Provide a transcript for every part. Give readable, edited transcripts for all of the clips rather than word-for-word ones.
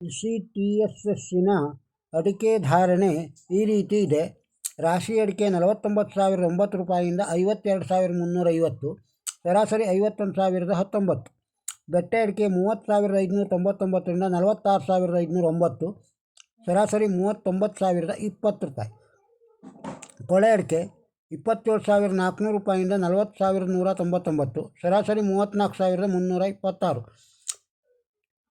CTSSನ ಅಡಿಕೆ ಧಾರಣೆ ಈ ರೀತಿ ಇದೆ. ರಾಶಿ ಅಡಿಕೆ 49,009 ರೂಪಾಯಿಯಿಂದ 52,350, ಸರಾಸರಿ 51,019. ಬೆಟ್ಟೆ ಅಡಿಕೆ 30,599ರಿಂದ 46,509, ಸರಾಸರಿ 39,020 ರೂಪಾಯಿ. ಕೊಳೆ ಅಡಿಕೆ 27,400 ರೂಪಾಯಿಯಿಂದ 40,199, ಸರಾಸರಿ 34,326.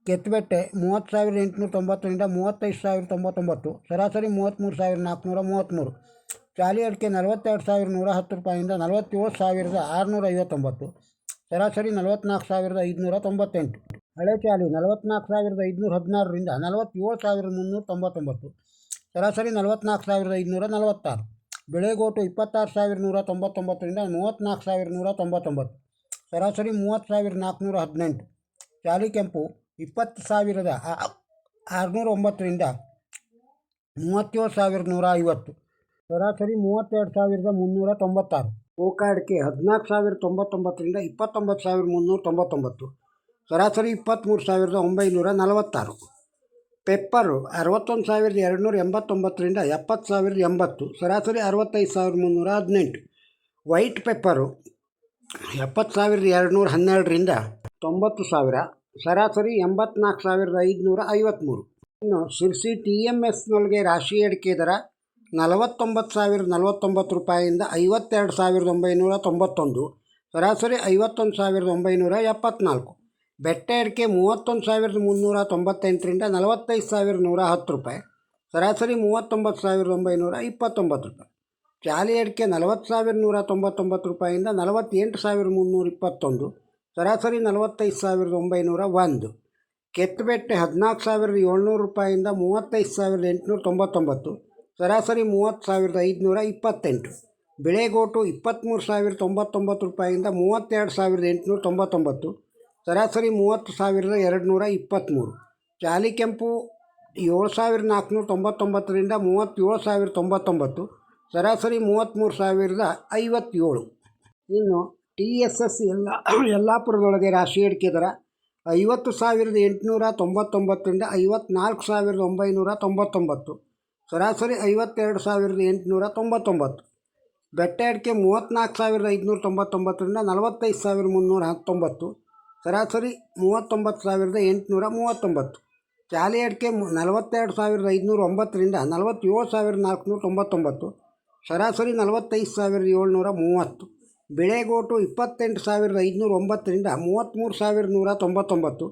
ಕೆತ್ತಬೆಟ್ಟೆ 30,890ರಿಂದ 35,099, ಸರಾಸರಿ 33,433. ಚಾಲಿ ಅಡಿಕೆ 42,110 ರೂಪಾಯಿಯಿಂದ 47,659, ಸರಾಸರಿ 44,598. ಹಳೆ ಚಾಲಿ 44,516ರಿಂದ 47,399, ಸರಾಸರಿ 44,546. ಬೆಳೆಗೋಟು 26,199ರಿಂದ 34,199, ಸರಾಸರಿ 30,418. ಚಾಲಿ ಕೆಂಪು 20,609ರಿಂದ 37,150, ಸರಾಸರಿ 32,396. ಕೋಕಾ ಅಡಿಕೆ 14,099ರಿಂದ 29,399, ಸರಾಸರಿ 23,946. ಪೆಪ್ಪರು 61,289ರಿಂದ 70,080, ಸರಾಸರಿ 65,318. ವೈಟ್ ಪೆಪ್ಪರು 70,212ರಿಂದ 90,000, ಸರಾಸರಿ 84,553. ಇನ್ನು ಶಿರ್ಸಿ TMSನೊಳಗೆ ರಾಶಿ ಅಡಿಕೆ ದರ 49,049 ರೂಪಾಯಿಯಿಂದ 52,991, ಸರಾಸರಿ 51,974. ಬೆಟ್ಟೆ ಅಡಿಕೆ 31,398ರಿಂದ 45,110 ರೂಪಾಯಿ, ಸರಾಸರಿ 39,929 ರೂಪಾಯಿ. ಚಾಲಿ ಅಡಿಕೆ 40,199 ರೂಪಾಯಿಯಿಂದ 48,321, ಸರಾಸರಿ 45,901. ಕೆತ್ತಬೆಟ್ಟೆ 14,700 ರೂಪಾಯಿಯಿಂದ 35,899, ಸರಾಸರಿ 30,528. ಬೆಳೆಗೋಟು 23,099 ರೂಪಾಯಿಯಿಂದ 32,899, ಸರಾಸರಿ 30,223. ಚಾಲಿ ಕೆಂಪು 7,499ರಿಂದ 37,099, ಸರಾಸರಿ 33,057. ಇನ್ನು TSS ಯಲ್ಲಾಪುರದೊಳಗೆ ರಾಶಿ ಅಡಿಕೆ ದರ 50,899ರಿಂದ 54,999, ಸರಾಸರಿ 52,899. ಬೆಟ್ಟೆ ಅಡಿಕೆ 34,599ರಿಂದ 45,319, ಸರಾಸರಿ 39,839. ಚಾಲಿ ಅಡಿಕೆ 42,509ರಿಂದ 47,499, ಸರಾಸರಿ 45,730. ಬೆಳೆಗೋಟು 28,509ರಿಂದ 33,199,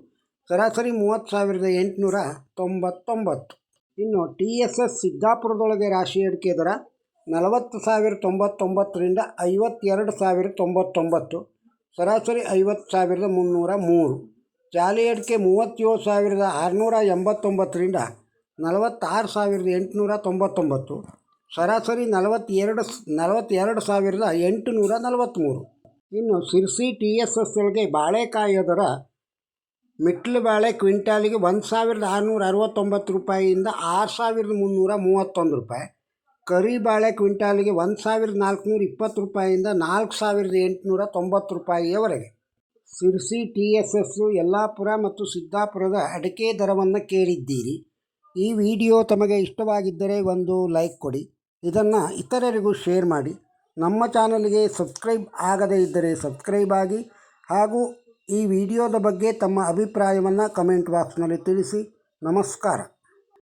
ಸರಾಸರಿ 30,899. ಇನ್ನು TSS ಸಿದ್ದಾಪುರದೊಳಗೆ ರಾಶಿ ಅಡಿಕೆ ದರ 40,099ರಿಂದ 52,099, ಸರಾಸರಿ 50,303. ಚಾಲಿ ಅಡಿಕೆ 37,689ರಿಂದ 46,899, ಸರಾಸರಿ 42,843. ಇನ್ನು ಶಿರ್ಸಿ TSS ಒಳಗೆ ಬಾಳೆಕಾಯಿಯ ದರ ಮಿಟ್ಲು ಬಾಳೆ ಕ್ವಿಂಟಾಲಿಗೆ 1,669 ರೂಪಾಯಿಯಿಂದ 6,331 ರೂಪಾಯಿ, ಕರಿ ಬಾಳೆ ಕ್ವಿಂಟಾಲಿಗೆ 1,420 ರೂಪಾಯಿಯಿಂದ 4,890 ರೂಪಾಯಿಯವರೆಗೆ. ಶಿರ್ಸಿ TSS ಯಲ್ಲಾಪುರ ಮತ್ತು ಸಿದ್ದಾಪುರದ ಅಡಿಕೆ ದರವನ್ನು ಕೇಳಿದ್ದೀರಿ. ಈ ವಿಡಿಯೋ ತಮಗೆ ಇಷ್ಟವಾಗಿದ್ದರೆ ಒಂದು ಲೈಕ್ ಕೊಡಿ, ಇದನ್ನು ಇತರರಿಗೂ ಶೇರ್ ಮಾಡಿ. ನಮ್ಮ ಚಾನಲ್ಗೆ ಸಬ್ಸ್ಕ್ರೈಬ್ ಆಗದೇ ಇದ್ದರೆ ಸಬ್ಸ್ಕ್ರೈಬ್ ಆಗಿ, ಹಾಗೂ ಈ ವಿಡಿಯೋದ ಬಗ್ಗೆ ತಮ್ಮ ಅಭಿಪ್ರಾಯವನ್ನು ಕಮೆಂಟ್ ಬಾಕ್ಸ್ನಲ್ಲಿ ತಿಳಿಸಿ. ನಮಸ್ಕಾರ.